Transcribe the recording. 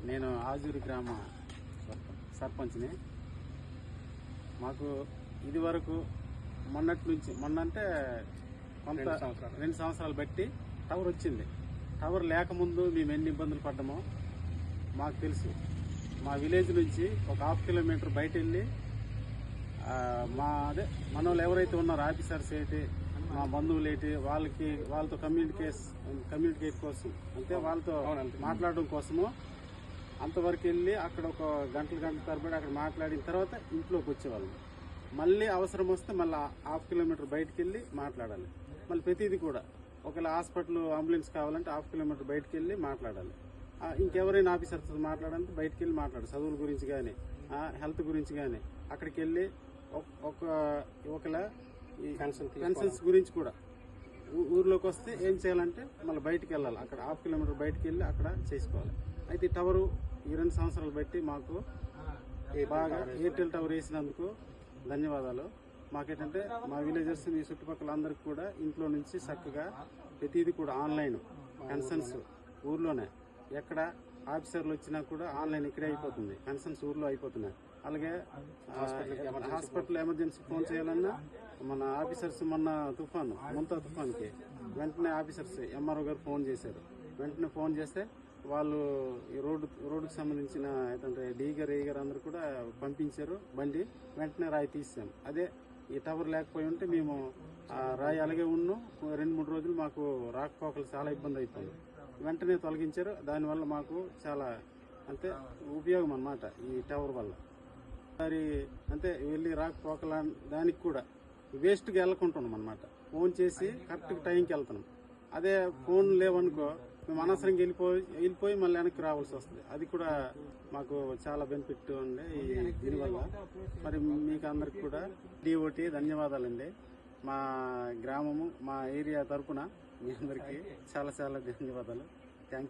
నేను ఆజూరు గ్రామ సర్పంచ్ని. మాకు ఇది వరకు మొన్నటి నుంచి మొన్నంటే కొంత 2 సంవత్సరాలు బట్టి టవర్ వచ్చింది. టవర్ లేకముందు మేము ఎన్ని ఇబ్బందులు పడ్డామో మాకు తెలుసు. మా విలేజ్ నుంచి ఒక 1/2 కిలోమీటర్ బయట వెళ్ళి మన వాళ్ళు ఎవరైతే ఉన్నారో ఆఫీసర్స్ ఏంటి, మా బంధువులు ఏంటి, వాళ్ళతో కమ్యూనికేట్ కోసం అంటే వాళ్ళతో మాట్లాడడం కోసము అంతవరకు వెళ్ళి అక్కడ ఒక గంటల తరబడి అక్కడ మాట్లాడిన తర్వాత ఇంట్లోకి వచ్చేవాళ్ళం. మళ్ళీ అవసరం వస్తే మళ్ళీ 1/2 కిలోమీటర్ బయటకు వెళ్ళి మాట్లాడాలి. మళ్ళీ ప్రతిదీ కూడా ఒకవేళ హాస్పిటల్ అంబులెన్స్ కావాలంటే 1/2 కిలోమీటర్ బయటకు వెళ్ళి మాట్లాడాలి. ఇంకెవరైనా ఆఫీసర్తో మాట్లాడాలంటే బయటకు వెళ్ళి మాట్లాడాలి. చదువుల గురించి కానీ హెల్త్ గురించి కానీ అక్కడికి వెళ్ళి ఒకవేళ ఈ పెన్షన్స్ గురించి కూడా ఊర్లోకి వస్తే ఏం చేయాలంటే మళ్ళీ బయటికి వెళ్ళాలి. అక్కడ 1/2 కిలోమీటర్ బయటకు వెళ్ళి అక్కడ చేసుకోవాలి. అయితే ఈ టవరు ఈ 2 సంవత్సరాలు బట్టి మాకు బాగా ఎయిర్టెల్ టవర్ వేసినందుకు ధన్యవాదాలు. మాకేంటంటే మా విలేజర్స్ మీ చుట్టుపక్కల అందరికి కూడా ఇంట్లో నుంచి చక్కగా ప్రతిదీ కూడా ఆన్లైన్ పెన్షన్స్ ఊర్లోనే, ఎక్కడ ఆఫీసర్లు వచ్చినా కూడా ఆన్లైన్ ఇక్కడే అయిపోతుంది. పెన్షన్స్ ఊర్లో అయిపోతున్నాయి. అలాగే హాస్పిటల్ ఎమర్జెన్సీ ఫోన్ చేయాలన్నా మన ఆఫీసర్స్ మొన్న ముంతా తుఫాన్కి వెంటనే ఆఫీసర్స్ ఎంఆర్ఓ గారు ఫోన్ చేశారు. వెంటనే ఫోన్ చేస్తే వాళ్ళు ఈ రోడ్డుకు సంబంధించిన ఏంటంటే డీగర్ ఏగర్ అందరూ కూడా పంపించారు బండి. వెంటనే రాయి తీసాం. అదే ఈ టవర్ లేకపోయి ఉంటే మేము రాయి అలాగే ఉన్నాం. 2-3 రోజులు మాకు రాకపోకలు చాలా ఇబ్బంది అయిపోయింది. వెంటనే తొలగించారు. దానివల్ల మాకు చాలా అంటే ఉపయోగం అన్నమాట ఈ టవర్ వల్ల. మరి అంటే వెళ్ళి రాకపోకల దానికి కూడా వేస్ట్గా వెళ్ళకుంటున్నాం అన్నమాట. ఫోన్ చేసి కరెక్ట్గా టైంకి వెళ్తున్నాం. అదే ఫోన్ లేవనుకో మేము అనవసరంగా వెళ్ళిపోయి మళ్ళీ వెనక్కి రావాల్సి వస్తుంది. అది కూడా మాకు చాలా బెనిఫిట్ ఉంది దీనివల్ల. మరి మీకు అందరికి కూడా DOT ధన్యవాదాలండి. మా గ్రామము మా ఏరియా తరఫున మీ అందరికీ చాలా ధన్యవాదాలు. Thank you.